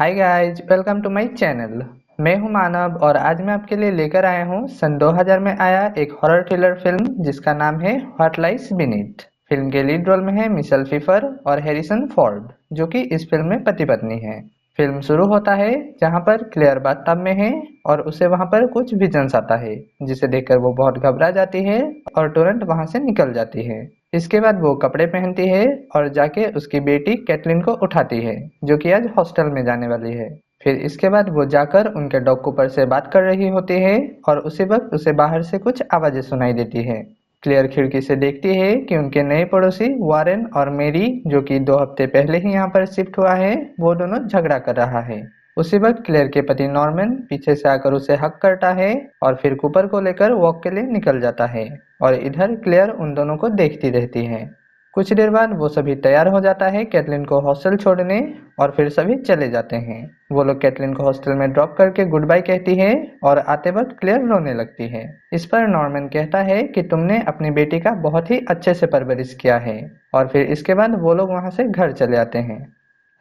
Hi guys, welcome to my channel. मैं हूं मानव और आज मैं आपके लिए लेकर आया हूं सन 2000 में आया एक हॉरर थ्रिलर फिल्म जिसका नाम है व्हाट लाइज बीनीथ। फिल्म के लीड रोल में है मिशेल फिफर और हैरिसन फोर्ड, जो कि इस फिल्म में पति पत्नी है। फिल्म शुरू होता है जहां पर क्लेयर बाथटब में है और उसे वहां पर कुछ विजन्स आता है, जिसे देखकर वो बहुत घबरा जाती है और तुरंत वहां से निकल जाती है। इसके बाद वो कपड़े पहनती है और जाके उसकी बेटी कैटलिन को उठाती है, जो कि आज हॉस्टल में जाने वाली है। फिर इसके बाद वो जाकर उनके डॉग कूपर से बात कर रही होती है और उसी वक्त उसे बाहर से कुछ आवाजें सुनाई देती है। क्लेयर खिड़की से देखती है कि उनके नए पड़ोसी वारेन और मेरी, जो कि 2 हफ्ते पहले ही यहाँ पर शिफ्ट हुआ है, वो दोनों झगड़ा कर रहा है। उसी वक्त क्लेयर के पति नॉर्मन पीछे से आकर उसे हक करता है और फिर कूपर को लेकर वॉक के लिए निकल जाता है और इधर क्लेयर उन दोनों को देखती रहती है। कुछ देर बाद वो सभी तैयार हो जाता है कैटलिन को हॉस्टल छोड़ने और फिर सभी चले जाते हैं। वो लोग कैटलिन को हॉस्टल में ड्रॉप करके गुड बाय कहती है और आते वक्त क्लेयर रोने लगती है। इस पर नॉर्मन कहता है कि तुमने अपनी बेटी का बहुत ही अच्छे से परवरिश किया है और फिर इसके बाद वो लोग वहां से घर चले आते हैं।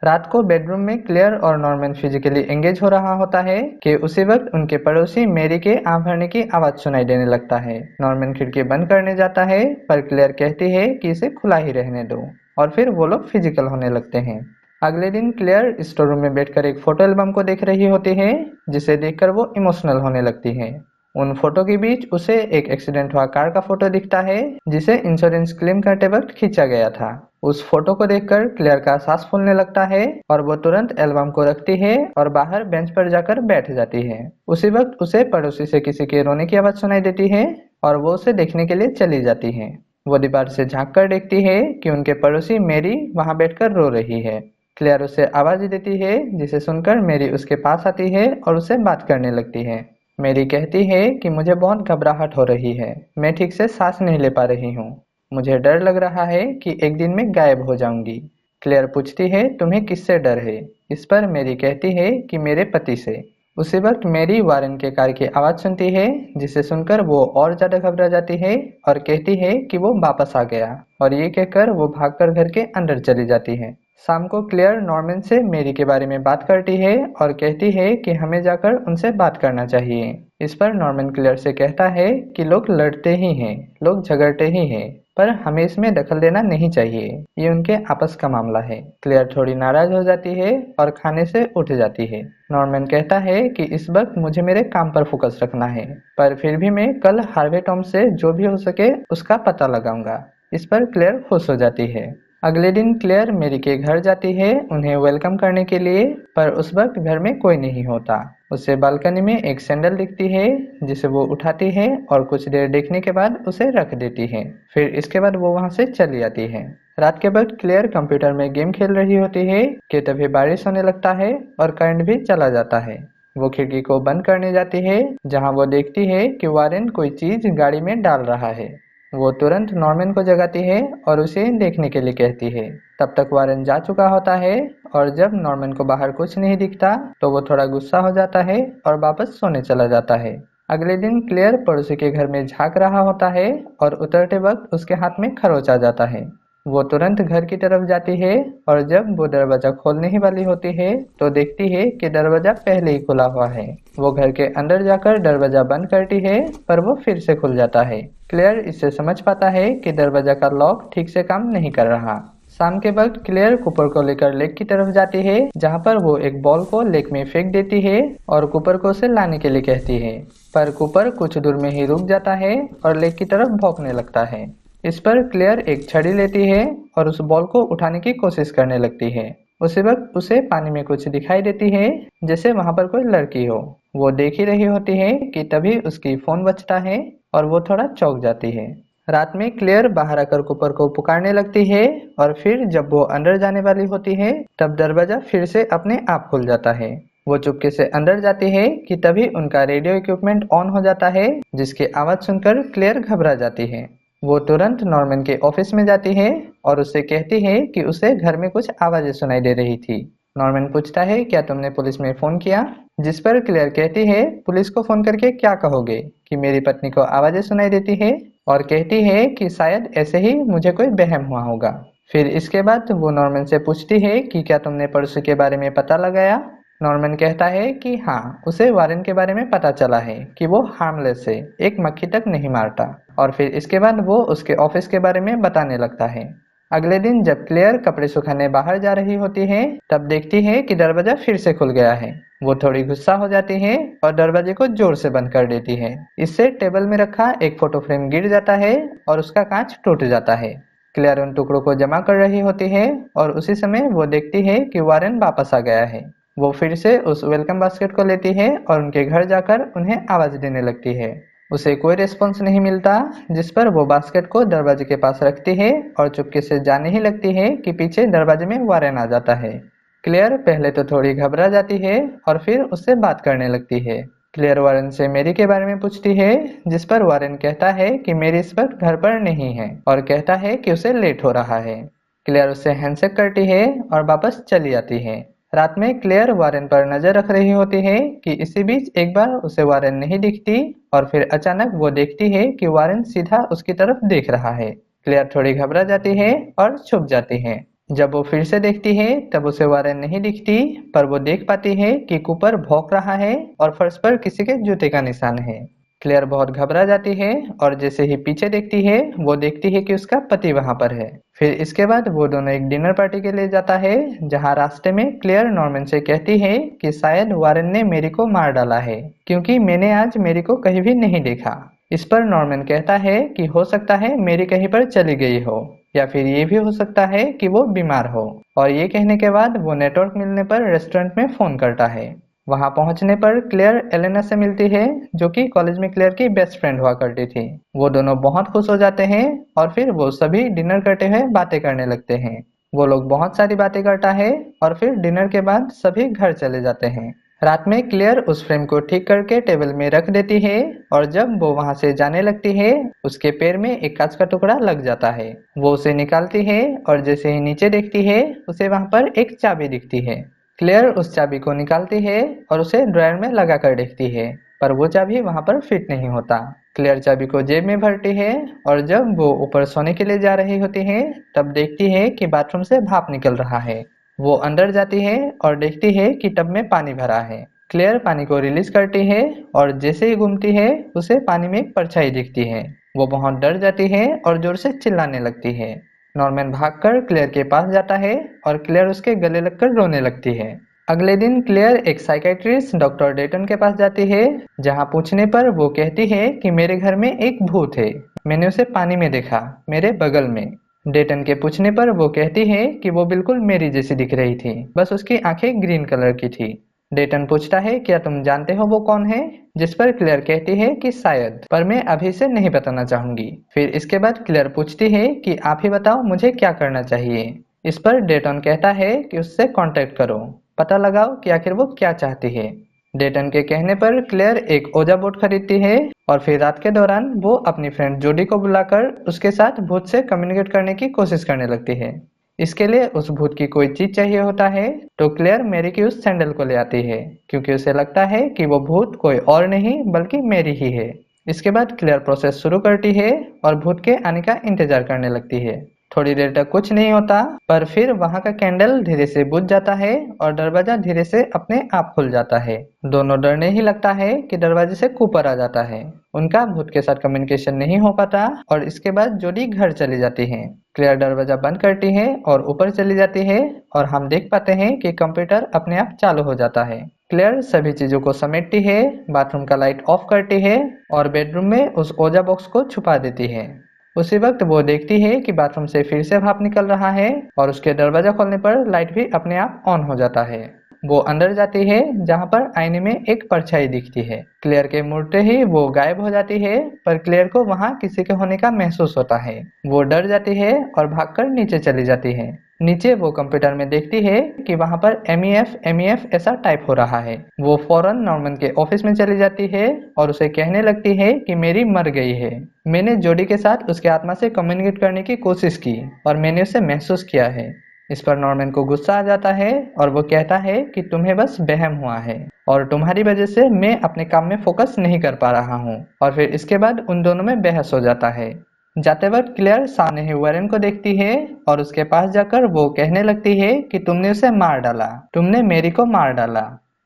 रात को बेडरूम में क्लेयर और नॉर्मन फिजिकली एंगेज हो रहा होता है कि उसी वक्त उनके पड़ोसी मेरी के आँख भरने की आवाज सुनाई देने लगता है। नॉर्मन खिड़की बंद करने जाता है पर क्लेयर कहती है कि इसे खुला ही रहने दो और फिर वो लोग फिजिकल होने लगते हैं। अगले दिन क्लेयर स्टोर रूम में बैठकर एक फोटो एल्बम को देख रही होती है, जिसे देखकर वो इमोशनल होने लगती है। उन फोटो के बीच उसे एक एक्सीडेंट हुआ कार का फोटो दिखता है, जिसे इंश्योरेंस क्लेम करते वक्त खींचा गया था। उस फोटो को देखकर क्लेयर का सांस फूलने लगता है और वो तुरंत एल्बम को रखती है और बाहर बेंच पर जाकर बैठ जाती है। उसी वक्त उसे पड़ोसी से किसी के रोने की आवाज सुनाई देती है और वो उसे देखने के लिए चली जाती है। वो दीवार से झांक कर देखती है कि उनके पड़ोसी मेरी वहां बैठकर रो रही है। क्लेयर उसे आवाज देती है, जिसे सुनकर मेरी उसके पास आती है और उसे बात करने लगती है। मेरी कहती है कि मुझे बहुत घबराहट हो रही है, मैं ठीक से सांस नहीं ले पा रही हूँ, मुझे डर लग रहा है कि एक दिन में गायब हो जाऊंगी। क्लेयर पूछती है तुम्हें किससे डर है। इस पर मेरी कहती है कि मेरे पति से। उसी वक्त मेरी वारन के कार की आवाज सुनती है, जिसे सुनकर वो और ज्यादा घबरा जाती है और कहती है कि वो वापस आ गया, और ये कहकर वो भागकर घर के अंदर चली जाती है। शाम को क्लेयर नॉर्मन से मेरी के बारे में बात करती है और कहती है कि हमें जाकर उनसे बात करना चाहिए। इस पर नॉर्मन क्लेयर से कहता है कि लोग लड़ते ही हैं, लोग झगड़ते ही हैं, पर हमें इसमें दखल देना नहीं चाहिए, ये उनके आपस का मामला है। क्लेयर थोड़ी नाराज हो जाती है और खाने से उठ जाती है। नॉर्मन कहता है कि इस वक्त मुझे मेरे काम पर फोकस रखना है, पर फिर भी मैं कल हार्वे टॉम से जो भी हो सके उसका पता लगाऊंगा। इस पर क्लेयर खुश हो जाती है। अगले दिन क्लेयर मेरी के घर जाती है उन्हें वेलकम करने के लिए, पर उस वक्त घर में कोई नहीं होता। उसे बालकनी में एक सैंडल दिखती है, जिसे वो उठाती है और कुछ देर देखने के बाद उसे रख देती है। फिर इसके बाद वो वहां से चली आती है। रात के वक्त क्लेयर कंप्यूटर में गेम खेल रही होती है कि तभी बारिश होने लगता है और करंट भी चला जाता है। वो खिड़की को बंद करने जाती है, जहां वो देखती है कि वारेन कोई चीज गाड़ी में डाल रहा है। वो तुरंत नॉर्मन को जगाती है और उसे देखने के लिए कहती है। तब तक वारेन जा चुका होता है और जब नॉर्मन को बाहर कुछ नहीं दिखता तो वो थोड़ा गुस्सा हो जाता है और वापस सोने चला जाता है। अगले दिन क्लेयर पड़ोसी के घर में झांक रहा होता है और उतरते वक्त उसके हाथ में खरोच आ जाता है। वो तुरंत घर की तरफ जाती है और जब वो दरवाजा खोलने ही वाली होती है तो देखती है कि दरवाजा पहले ही खुला हुआ है। वो घर के अंदर जाकर दरवाजा बंद करती है, पर वो फिर से खुल जाता है। क्लेयर इससे समझ पाता है कि दरवाजा का लॉक ठीक से काम नहीं कर रहा। शाम के वक्त क्लेयर कूपर को लेकर लेक की तरफ जाती है, जहाँ पर वो एक बॉल को लेक में फेंक देती है और कूपर को उसे लाने के लिए कहती है, पर कूपर कुछ दूर में ही रुक जाता है और लेक की तरफ भौंकने लगता है। इस पर क्लेयर एक छड़ी लेती है और उस बॉल को उठाने की कोशिश करने लगती है। उसी वक्त उसे पानी में कुछ दिखाई देती है, जैसे वहां पर कोई लड़की हो। वो देख ही रही होती है कि तभी उसकी फोन बजता है और वो थोड़ा चौंक जाती है। रात में क्लेयर बाहर आकर कूपर को पुकारने लगती है और फिर जब वो अंदर जाने वाली होती है तब दरवाजा फिर से अपने आप खुल जाता है। वो चुपके से अंदर जाती है कि तभी उनका रेडियो इक्विपमेंट ऑन हो जाता है, जिसकी आवाज सुनकर क्लेयर घबरा जाती है। वो तुरंत नॉर्मन के ऑफिस में जाती है और उससे कहती है कि उसे घर में कुछ आवाजें सुनाई दे रही थी। नॉर्मन पूछता है क्या तुमने पुलिस में फोन किया, जिस पर क्लेयर कहती है पुलिस को फोन करके क्या कहोगे कि मेरी पत्नी को आवाजें सुनाई देती है, और कहती है कि शायद ऐसे ही मुझे कोई वहम हुआ होगा। फिर इसके बाद वो नॉर्मन से पूछती है कि क्या तुमने पड़ोसी के बारे में पता लगाया। नॉर्मन कहता है कि हाँ, उसे वारेन के बारे में पता चला है कि वो हार्मलेस है, एक मक्खी तक नहीं मारता, और फिर इसके बाद वो उसके ऑफिस के बारे में बताने लगता है। अगले दिन जब क्लेयर कपड़े सुखाने बाहर जा रही होती है, तब देखती है कि दरवाजा फिर से खुल गया है। वो थोड़ी गुस्सा हो जाती है और दरवाजे को जोर से बंद कर देती है। इससे टेबल में रखा एक फोटो फ्रेम गिर जाता है और उसका कांच टूट जाता है। क्लेयर उन टुकड़ों को जमा कर रही होती है और उसी समय वो देखती है कि वारेन वापस आ गया है। वो फिर से उस वेलकम बास्केट को लेती है और उनके घर जाकर उन्हें आवाज देने लगती है। उसे कोई रिस्पॉन्स नहीं मिलता, जिस पर वो बास्केट को दरवाजे के पास रखती है और चुपके से जाने ही लगती है कि पीछे दरवाजे में वारेन आ जाता है। क्लेयर पहले तो थोड़ी घबरा जाती है और फिर उससे बात करने लगती है। क्लेयर वारेन से मेरी के बारे में पूछती है, जिस पर वारेन कहता है कि मेरी इस वक्त घर पर नहीं है और कहता है कि उसे लेट हो रहा है। क्लेयर उससे हैंडशेक करती है और वापस चली आती है। रात में क्लेयर वारेन पर नजर रख रही होती है कि इसी बीच एक बार उसे वारेन नहीं दिखती और फिर अचानक वो देखती है कि वारेन सीधा उसकी तरफ देख रहा है। क्लेयर थोड़ी घबरा जाती है और छुप जाती है। जब वो फिर से देखती है तब उसे वारेन नहीं दिखती, पर वो देख पाती है कि कूपर भौंक रहा है और फर्श पर किसी के जूते का निशान है। क्लेयर बहुत घबरा जाती है और जैसे ही पीछे देखती है वो देखती है कि उसका पति वहां पर है। फिर इसके बाद वो दोनों एक डिनर पार्टी के लिए जाता है, जहां रास्ते में क्लेयर नॉर्मन से कहती है कि शायद वारेन ने मेरी को मार डाला है, क्योंकि मैंने आज मेरी को कहीं भी नहीं देखा। इस पर नॉर्मन कहता है कि हो सकता है मेरी कहीं पर चली गई हो, या फिर ये भी हो सकता है कि वो बीमार हो। और ये कहने के बाद वो नेटवर्क मिलने पर रेस्टोरेंट में फोन करता है। वहां पहुंचने पर क्लेयर एलेना से मिलती है, जो कि कॉलेज में क्लेयर की बेस्ट फ्रेंड हुआ करती थी। वो दोनों बहुत खुश हो जाते हैं और फिर वो सभी डिनर करते हुए बातें करने लगते हैं। वो लोग बहुत सारी बातें करता है और फिर डिनर के बाद सभी घर चले जाते हैं। रात में क्लेयर उस फ्रेम को ठीक करके टेबल में रख देती है और जब वो वहां से जाने लगती है, उसके पैर में एक कांच का टुकड़ा लग जाता है। वो उसे निकालती है और जैसे ही नीचे देखती है, उसे वहां पर एक चाबी दिखती है। क्लेयर उस चाबी को निकालती है और उसे ड्रायर में लगा कर देखती है, पर वो चाबी वहां पर फिट नहीं होता। क्लेयर चाबी को जेब में भरती है और जब वो ऊपर सोने के लिए जा रही होती है, तब देखती है कि बाथरूम से भाप निकल रहा है। वो अंदर जाती है और देखती है कि टब में पानी भरा है। क्लेयर पानी को रिलीज करती है और जैसे ही घूमती है, उसे पानी में एक परछाई दिखती है। वो बहुत डर जाती है और जोर से चिल्लाने लगती है। नॉर्मन भागकर क्लेयर के पास जाता है और क्लेयर उसके गले लगकर रोने लगती है। अगले दिन क्लेयर एक साइकेट्रिस्ट डॉक्टर डेटन के पास जाती है, जहां पूछने पर वो कहती है कि मेरे घर में एक भूत है, मैंने उसे पानी में देखा, मेरे बगल में। डेटन के पूछने पर वो कहती है कि वो बिल्कुल मेरी जैसी दिख रही थी, बस उसकी आंखें ग्रीन कलर की थी। डेटन पूछता है क्या तुम जानते हो वो कौन है, जिस पर क्लेयर कहती है कि शायद, पर मैं अभी से नहीं बताना चाहूंगी। फिर इसके बाद क्लेयर पूछती है कि आप ही बताओ मुझे क्या करना चाहिए। इस पर डेटन कहता है कि उससे कांटेक्ट करो, पता लगाओ कि आखिर वो क्या चाहती है। डेटन के कहने पर क्लेयर एक ओजा बोर्ड खरीदती है और फिर रात के दौरान वो अपनी फ्रेंड जोडी को बुलाकर उसके साथ भूत से कम्युनिकेट करने की कोशिश करने लगती है। इसके लिए उस भूत की कोई चीज चाहिए होता है, तो क्लेयर मैरी की उस सैंडल को ले आती है, क्योंकि उसे लगता है कि वो भूत कोई और नहीं बल्कि मैरी ही है। इसके बाद क्लेयर प्रोसेस शुरू करती है और भूत के आने का इंतजार करने लगती है। थोड़ी देर तक कुछ नहीं होता, पर फिर वहां का कैंडल धीरे से बुझ जाता है और दरवाजा धीरे से अपने आप खुल जाता है। दोनों डरने ही लगता है कि दरवाजे से कूपर आ जाता है। उनका भूत के साथ कम्युनिकेशन नहीं हो पाता और इसके बाद जोडी घर चली जाती है। क्लेयर दरवाजा बंद करती है और ऊपर चली जाती है और हम देख पाते हैं कि कंप्यूटर अपने आप चालू हो जाता है। क्लेयर सभी चीजों को समेटती है, बाथरूम का लाइट ऑफ करती है और बेडरूम में उस ओजा बॉक्स को छुपा देती है। उसी वक्त वो देखती है कि बाथरूम से फिर से भाप निकल रहा है और उसके दरवाजा खोलने पर लाइट भी अपने आप ऑन हो जाता है। वो अंदर जाती है, जहां पर आईने में एक परछाई दिखती है। क्लेयर के मुड़ते ही वो गायब हो जाती है, पर क्लेयर को वहां किसी के होने का महसूस होता है। वो डर जाती है और भागकर नीचे चली जाती है। नीचे वो कंप्यूटर में देखती है कि वहां पर MEF ऐसा टाइप हो रहा है। वो फौरन नॉर्मन के ऑफिस में चली जाती है और उसे कहने लगती है कि मेरी मर गई है। मैंने जोडी के साथ उसके आत्मा से कम्युनिकेट करने की कोशिश की और मैंने उसे महसूस किया है। इस पर नॉर्मन को गुस्सा आ जाता है और वो कहता है कि तुम्हें बस वहम हुआ है और तुम्हारी वजह से मैं अपने काम में फोकस नहीं कर पा रहा हूँ। और फिर इसके बाद उन दोनों में बहस हो जाता है। जाते वक्त क्लेयर सामने ही वारेन को देखती है और उसके पास जाकर वो कहने लगती है कि तुमने उसे मार डाला, तुमने मेरी को मार डाला।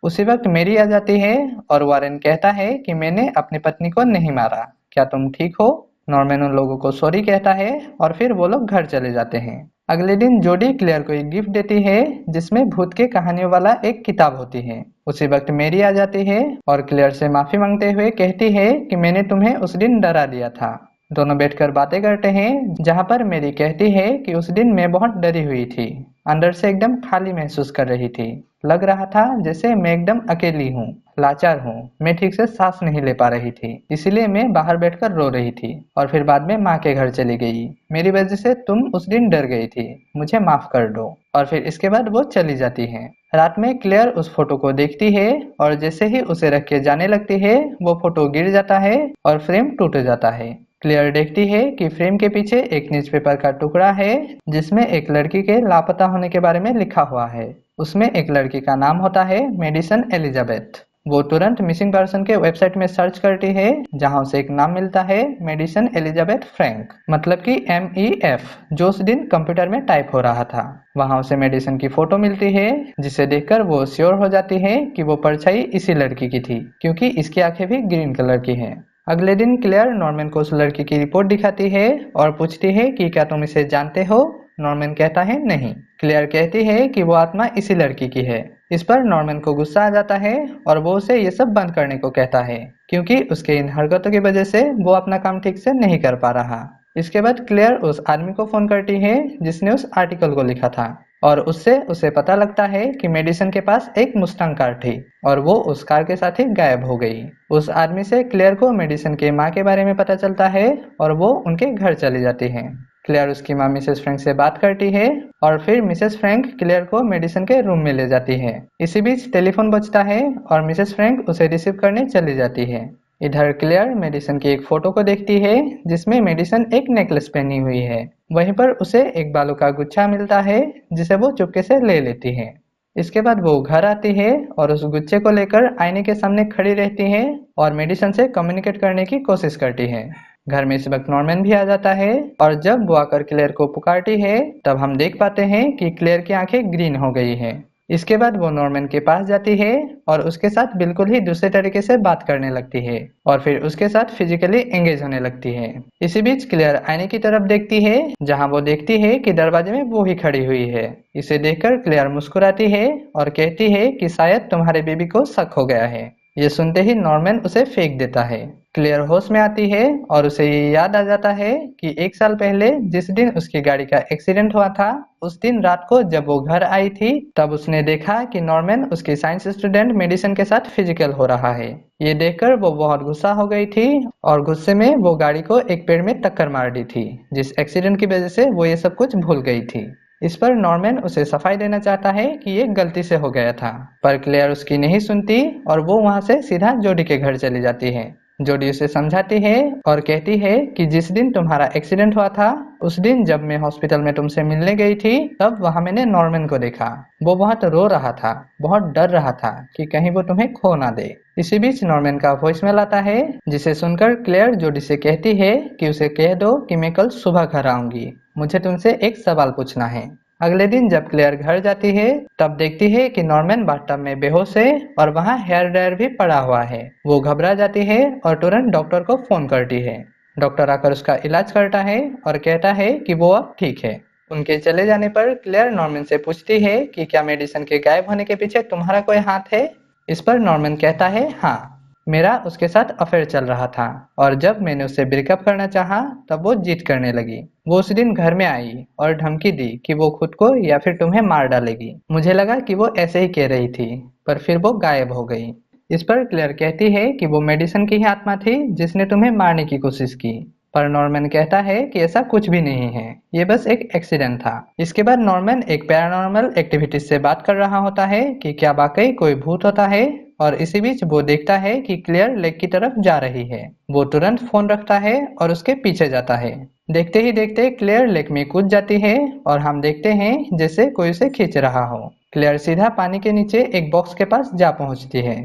उसी वक्त मेरी आ जाती है और वारेन कहता है कि मैंने अपनी पत्नी को नहीं मारा, क्या तुम ठीक हो? नॉर्मन उन लोगों को सॉरी कहता है और फिर वो लोग घर चले जाते हैं। अगले दिन जोडी क्लेयर को एक गिफ्ट देती है जिसमें भूत के कहानियों वाला एक किताब होती है। उसी वक्त मेरी आ जाती है और क्लेयर से माफी मांगते हुए कहती है कि मैंने तुम्हें उस दिन डरा दिया था। दोनों बैठकर बातें करते हैं जहां पर मेरी कहती है कि उस दिन मैं बहुत डरी हुई थी, अंदर से एकदम खाली महसूस कर रही थी। लग रहा था जैसे मैं एकदम अकेली हूँ, लाचार हूँ, मैं ठीक से सांस नहीं ले पा रही थी, इसीलिए मैं बाहर बैठकर रो रही थी और फिर बाद में माँ के घर चली गई। मेरी वजह से तुम उस दिन डर गई थी, मुझे माफ कर दो। और फिर इसके बाद वो चली जाती है। रात में क्लेयर उस फोटो को देखती है और जैसे ही उसे रख के जाने लगती है वो फोटो गिर जाता है और फ्रेम टूट जाता है। क्लेयर देखती है कि फ्रेम के पीछे एक न्यूज़पेपर का टुकड़ा है जिसमें एक लड़की के लापता होने के बारे में लिखा हुआ है। उसमें एक लड़की का नाम होता है मेडिसन एलिजाबेथ। वो तुरंत मिसिंग पर्सन के वेबसाइट में सर्च करती है जहां उसे एक नाम मिलता है मेडिसन एलिजाबेथ फ्रैंक, मतलब कि MEF, जो उस दिन कंप्यूटर में टाइप हो रहा था। वहां उसे मेडिसन की फोटो मिलती है जिसे देखकर वो श्योर हो जाती है कि वो परछाई इसी लड़की की थी क्योंकि इसकी आंखें भी ग्रीन कलर की हैं। अगले दिन क्लेयर नॉर्मन को उस लड़की की रिपोर्ट दिखाती है और पूछती है कि क्या तुम इसे जानते हो? नॉर्मन कहता है नहीं। क्लेयर कहती है कि वो आत्मा इसी लड़की की है। इस पर नॉर्मन को गुस्सा आ जाता है और वो उसे ये सब बंद करने को कहता है क्योंकि उसके इन हरकतों की वजह से वो अपना काम ठीक से नहीं कर पा रहा। इसके बाद क्लेयर उस आदमी को फोन करती है जिसने उस आर्टिकल को लिखा था और उससे उसे पता लगता है कि मेडिसन के पास एक मुस्तांग कार थी और वो उस कार के साथ ही गायब हो गई। उस आदमी से क्लेयर को मेडिसन के माँ के बारे में पता चलता है और वो उनके घर चली जाती है। क्लेयर उसकी माँ मिसेस फ्रैंक से बात करती है और फिर मिसेस फ्रैंक क्लेयर को मेडिसन के रूम में ले जाती है। इसी बीच टेलीफोन बजता है और मिसेस फ्रैंक उसे रिसीव करने चली जाती है। इधर क्लेयर मेडिसन की एक फोटो को देखती है जिसमें मेडिसन एक नेकलेस पहनी हुई है। वहीं पर उसे एक बालों का गुच्छा मिलता है जिसे वो चुपके से ले लेती है। इसके बाद वो घर आती है और उस गुच्छे को लेकर आईने के सामने खड़ी रहती है और मेडिसन से कम्युनिकेट करने की कोशिश करती है। घर में इस वक्त नॉर्मन भी आ जाता है और जब वो आकर क्लेयर को पुकारती है तब हम देख पाते हैं कि क्लेयर की आंखें ग्रीन हो गई है। इसके बाद वो नॉर्मन के पास जाती है और उसके साथ बिल्कुल ही दूसरे तरीके से बात करने लगती है और फिर उसके साथ फिजिकली एंगेज होने लगती है। इसी बीच क्लेयर आईने की तरफ देखती है जहां वो देखती है कि दरवाजे में वो ही खड़ी हुई है। इसे देखकर क्लेयर मुस्कुराती है और कहती है कि शायद तुम्हारे बेबी को शक हो गया है। ये सुनते ही नॉर्मन उसे फेंक देता है। क्लेयर होश में आती है और उसे ये याद आ जाता है कि 1 साल पहले जिस दिन उसकी गाड़ी का एक्सीडेंट हुआ था, उस दिन रात को जब वो घर आई थी तब उसने देखा कि नॉर्मन उसकी साइंस स्टूडेंट मेडिसन के साथ फिजिकल हो रहा है। ये देखकर वो बहुत गुस्सा हो गई थी और गुस्से में वो गाड़ी को एक पेड़ में टक्कर मार दी थी, जिस एक्सीडेंट की वजह से वो ये सब कुछ भूल गई थी। इस पर नॉर्मन उसे सफाई देना चाहता है कि ये गलती से हो गया था, पर क्लेयर उसकी नहीं सुनती और वो वहां से सीधा जोडी के घर चली जाती है। जोडी उसे समझाती है और कहती है कि जिस दिन तुम्हारा एक्सीडेंट हुआ था उस दिन जब मैं हॉस्पिटल में तुमसे मिलने गई थी तब वहां मैंने नॉर्मन को देखा। वो बहुत रो रहा था, बहुत डर रहा था कि कहीं वो तुम्हें खो ना दे। इसी बीच नॉर्मन का वॉइसमेल आता है जिसे सुनकर क्लेयर जोडी से कहती है कि उसे कह दो कि मैं कल सुबह घर आऊंगी, मुझे तुमसे एक सवाल पूछना है। अगले दिन जब क्लेयर घर जाती है तब देखती है कि नॉर्मन बाथटब में बेहोश है और वहाँ हेयर ड्रायर भी पड़ा हुआ है। वो घबरा जाती है और तुरंत डॉक्टर को फोन करती है। डॉक्टर आकर उसका इलाज करता है और कहता है कि वो अब ठीक है। उनके चले जाने पर क्लेयर नॉर्मन से पूछती है कि क्या मेडिसन के गायब होने के पीछे तुम्हारा कोई हाथ है? इस पर नॉर्मन कहता है हाँ, मेरा उसके साथ अफेयर चल रहा था और जब मैंने उससे ब्रेकअप करना चाहा तब वो जिद करने लगी। वो उस दिन घर में आई और धमकी दी कि वो खुद को या फिर तुम्हें मार डालेगी। मुझे लगा कि वो ऐसे ही कह रही थी, पर फिर वो गायब हो गई। इस पर क्लेयर कहती है कि वो मेडिसन की ही आत्मा थी जिसने तुम्हें मारने की कोशिश की, पर नॉर्मन कहता है कि ऐसा कुछ भी नहीं है, ये बस एक एक्सीडेंट था। इसके बाद नॉर्मन एक पैरानॉर्मल एक्टिविटीज से बात कर रहा होता है कि क्या वाकई कोई भूत होता है और इसी बीच वो देखता है कि क्लेयर लेक की तरफ जा रही है। वो तुरंत फोन रखता है और उसके पीछे जाता है। देखते ही देखते क्लेयर लेक में कूद जाती है और हम देखते हैं जैसे कोई उसे खींच रहा हो। क्लेयर सीधा पानी के नीचे एक बॉक्स के पास जा पहुंचती है।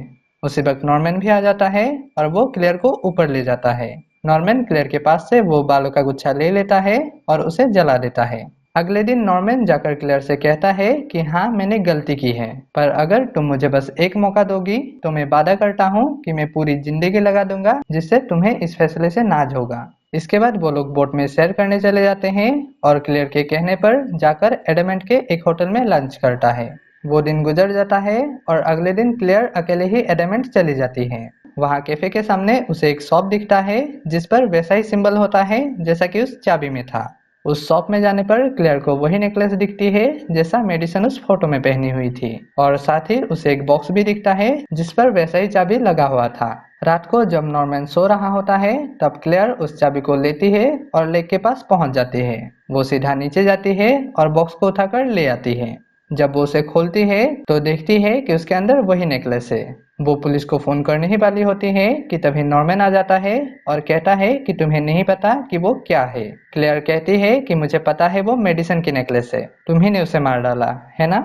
उसी वक्त नॉर्मन भी आ जाता है और वो क्लेयर को ऊपर ले जाता है। नॉर्मन क्लेयर के पास से वो बालों का गुच्छा ले लेता है और उसे जला देता है। अगले दिन नॉर्मन जाकर क्लेयर से कहता है कि हाँ मैंने गलती की है, पर अगर तुम मुझे बस एक मौका दोगी तो मैं वादा करता हूँ कि मैं पूरी जिंदगी लगा दूंगा जिससे तुम्हें इस फैसले से नाज होगा। इसके बाद वो लोग बोट में सैर करने चले जाते हैं और क्लेयर के कहने पर जाकर एडमेंट के एक होटल में लंच करता है। वो दिन गुजर जाता है और अगले दिन क्लेयर अकेले ही एडमेंट चली जाती है। वहाँ कैफे के सामने उसे एक शॉप दिखता है जिस पर वैसा ही सिंबल होता है जैसा कि उस चाबी में था। उस शॉप में जाने पर क्लेयर को वही नेकलेस दिखती है जैसा मेडिसन उस फोटो में पहनी हुई थी, और साथ ही उसे एक बॉक्स भी दिखता है जिस पर वैसा ही चाबी लगा हुआ था। रात को जब नॉर्मन सो रहा होता है तब क्लेयर उस चाबी को लेती है और लेक के पास पहुंच जाती है। वो सीधा नीचे जाती है और बॉक्स को उठाकर ले आती है। जब वो उसे खोलती है तो देखती है कि उसके अंदर वही नेकलेस है। वो पुलिस को फोन करने ही वाली होती है कि तभी नॉर्मन आ जाता है और कहता है कि तुम्हें नहीं पता कि वो क्या है। क्लेयर कहती है कि मुझे पता है वो मेडिसन की नेकलेस है, तुम्ही ने उसे मार डाला है ना।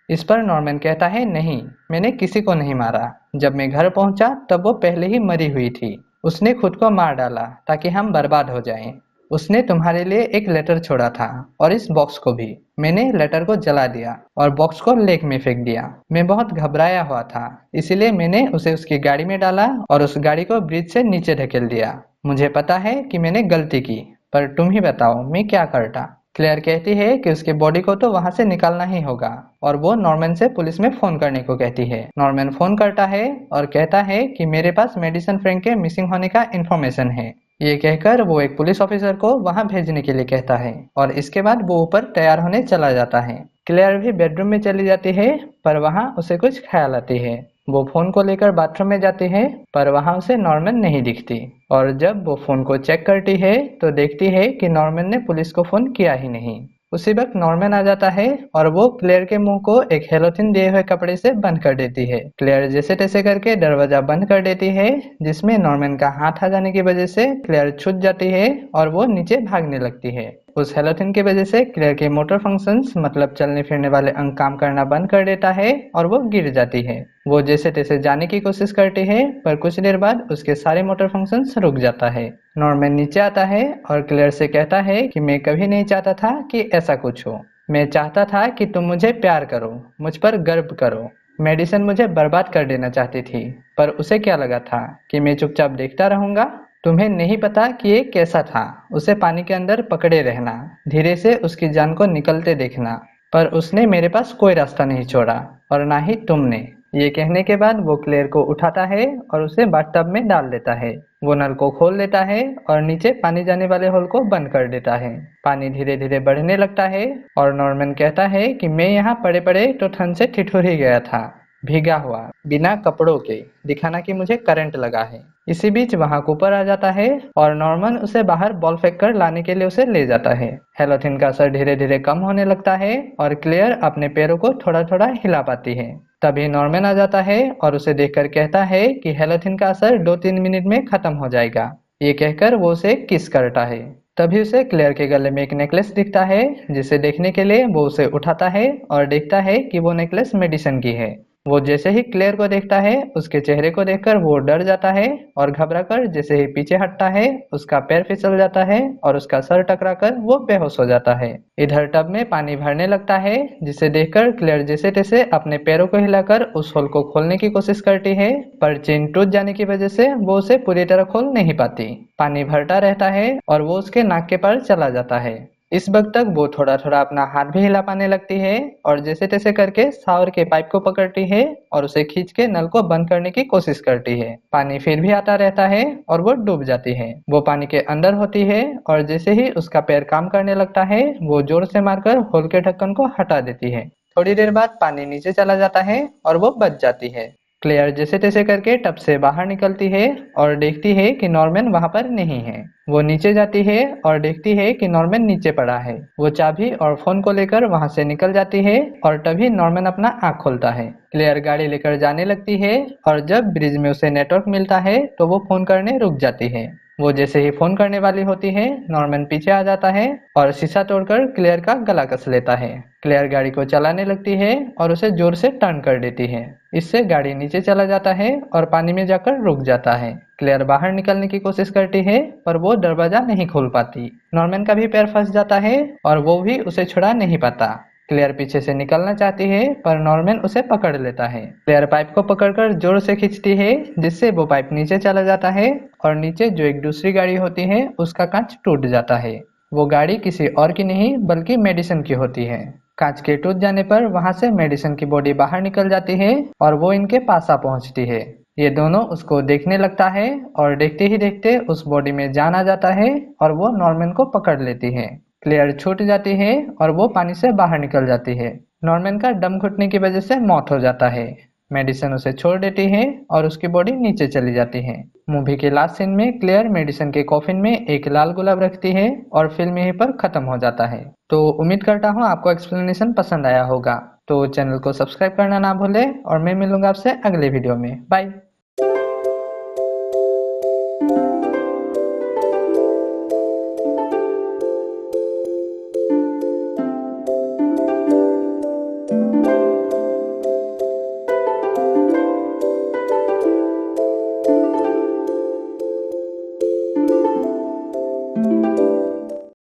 इस पर नॉर्मन कहता है नहीं, मैंने किसी को नहीं मारा। जब मैं घर पहुंचा तब वो पहले ही मरी हुई थी। उसने खुद को मार डाला ताकि हम बर्बाद हो जाएं। उसने तुम्हारे लिए एक लेटर छोड़ा था और इस बॉक्स को भी। मैंने लेटर को जला दिया और बॉक्स को लेक में फेंक दिया। मैं बहुत घबराया हुआ था, इसीलिए मैंने उसे उसकी गाड़ी में डाला और उस गाड़ी को ब्रिज से नीचे ढकेल दिया। मुझे पता है कि मैंने गलती की, पर तुम ही बताओ मैं क्या करता। क्लेयर कहती है कि उसके बॉडी को तो वहां से निकालना ही होगा और वो नॉर्मन से पुलिस में फोन करने को कहती है। नॉर्मन फोन करता है और कहता है कि मेरे पास मेडिसन फ्रैंक के मिसिंग होने का इन्फॉर्मेशन है। ये कहकर वो एक पुलिस ऑफिसर को वहां भेजने के लिए कहता है और इसके बाद वो ऊपर तैयार होने चला जाता है। क्लेयर भी बेडरूम में चली जाती है, पर वहां उसे कुछ ख्याल आती है। वो फोन को लेकर बाथरूम में जाती है, पर वहां उसे नॉर्मन नहीं दिखती, और जब वो फोन को चेक करती है तो देखती है कि नॉर्मन ने पुलिस को फोन किया ही नहीं। उसी वक्त नॉर्मन आ जाता है और वो क्लेयर के मुंह को एक हेलोथिन दिए हुए कपड़े से बंद कर देती है। क्लेयर जैसे तैसे करके दरवाजा बंद कर देती है, जिसमें नॉर्मन का हाथ आ जाने की वजह से क्लेयर छूट जाती है और वो नीचे भागने लगती है। उस हेलोथिन की वजह से क्लेयर के मोटर फंक्शंस मतलब चलने फिरने वाले अंग काम करना बंद कर देता है और वो गिर जाती है। वो जैसे तैसे जाने की कोशिश करती है, पर कुछ देर बाद उसके सारे मोटर फंक्शंस रुक जाता है। नॉर्मन नीचे आता है और क्लेयर से कहता है कि मैं कभी नहीं चाहता था कि ऐसा कुछ हो। मैं चाहता था कि तुम मुझे प्यार करो, मुझ पर गर्व करो। मेडिसन मुझे बर्बाद कर देना चाहती थी, पर उसे क्या लगा था कि मैं चुपचाप देखता रहूंगा। तुम्हें नहीं पता कि ये कैसा था, उसे पानी के अंदर पकड़े रहना, धीरे से उसकी जान को निकलते देखना, पर उसने मेरे पास कोई रास्ता नहीं छोड़ा और ना ही तुमने। ये कहने के बाद वो क्लेयर को उठाता है और उसे बाथटब में डाल देता है। वो नल को खोल देता है और नीचे पानी जाने वाले होल को बंद कर देता है। पानी धीरे धीरे बढ़ने लगता है और नॉर्मन कहता है कि मैं यहाँ पड़े पड़े तो ठंड से ठिठुर ही गया था, भीगा हुआ, बिना कपड़ों के, दिखाना कि मुझे करंट लगा है। इसी बीच वहां कूपर आ जाता है और नॉर्मन उसे बाहर बॉल फेंक कर लाने के लिए उसे ले जाता है। हेलोथिन का असर धीरे धीरे कम होने लगता है और क्लेयर अपने पैरों को थोड़ा थोड़ा हिला पाती है। तभी नॉर्मन आ जाता है और उसे देखकर कहता है कि हेलोथिन का असर 2-3 मिनट में खत्म हो जाएगा। ये कहकर वो उसे किस करता है। तभी उसे क्लेयर के गले में एक नेकलेस दिखता है, जिसे देखने के लिए वो उसे उठाता है और देखता है कि वो नेकलेस मेडिसन की है। वो जैसे ही क्लेयर को देखता है, उसके चेहरे को देखकर वो डर जाता है और घबराकर जैसे ही पीछे हटता है, उसका पैर फिसल जाता है और उसका सर टकराकर वो बेहोश हो जाता है। इधर टब में पानी भरने लगता है, जिसे देखकर क्लेयर जैसे तैसे अपने पैरों को हिलाकर उस होल को खोलने की कोशिश करती है, पर चेन टूट जाने की वजह से वो उसे पूरी तरह खोल नहीं पाती। पानी भरता रहता है और वो उसके नाक के पार चला जाता है। इस वक्त तक वो थोड़ा थोड़ा अपना हाथ भी हिला पाने लगती है और जैसे तैसे करके शावर के पाइप को पकड़ती है और उसे खींच के नल को बंद करने की कोशिश करती है। पानी फिर भी आता रहता है और वो डूब जाती है। वो पानी के अंदर होती है और जैसे ही उसका पैर काम करने लगता है, वो जोर से मारकर होल के ढक्कन को हटा देती है। थोड़ी देर बाद पानी नीचे चला जाता है और वो बच जाती है। क्लेयर जैसे तैसे करके टब से बाहर निकलती है और देखती है कि नॉर्मन वहां पर नहीं है। वो नीचे जाती है और देखती है कि नॉर्मन नीचे पड़ा है। वो चाबी और फोन को लेकर वहां से निकल जाती है और तभी नॉर्मन अपना आँख खोलता है। क्लेयर गाड़ी लेकर जाने लगती है और जब ब्रिज में उसे नेटवर्क मिलता है तो वो फोन करने रुक जाती है। वो जैसे ही फोन करने वाली होती है, नॉर्मन पीछे आ जाता है और शीशा तोड़कर क्लेयर का गला कस लेता है। क्लेयर गाड़ी को चलाने लगती है और उसे जोर से टर्न कर देती है। इससे गाड़ी नीचे चला जाता है और पानी में जाकर रुक जाता है। क्लेयर बाहर निकलने की कोशिश करती है पर वो दरवाजा नहीं खोल पाती। नॉर्मन का भी पैर फंस जाता है और वो भी उसे छुड़ा नहीं पाता। क्लेयर पीछे से निकलना चाहती है पर नॉर्मन उसे पकड़ लेता है। क्लेयर पाइप को पकड़कर जोर से खींचती है जिससे वो पाइप नीचे चला जाता है और नीचे जो एक दूसरी गाड़ी होती है उसका कांच टूट जाता है। वो गाड़ी किसी और की नहीं बल्कि मेडिसन की होती है। कांच के टूट जाने पर वहां से मेडिसन की बॉडी बाहर निकल जाती है और वो इनके पास आ पहुंचती है। ये दोनों उसको देखने लगता है और देखते ही देखते उस बॉडी में जान आ जाता है और वो नॉर्मन को पकड़ लेती है। क्लेयर छूट जाती है और वो पानी से बाहर निकल जाती है। नॉर्मन का दम घुटने की वजह से मौत हो जाता है। मेडिसन उसे छोड़ देती है और उसकी बॉडी नीचे चली जाती है। मूवी के लास्ट सीन में क्लेयर मेडिसन के कॉफिन में एक लाल गुलाब रखती है और फिल्म यहीं पर खत्म हो जाता है। तो उम्मीद करता हूँ आपको एक्सप्लेनेशन पसंद आया होगा। तो चैनल को सब्सक्राइब करना ना भूले और मैं मिलूंगा आपसे अगले वीडियो में। बाय।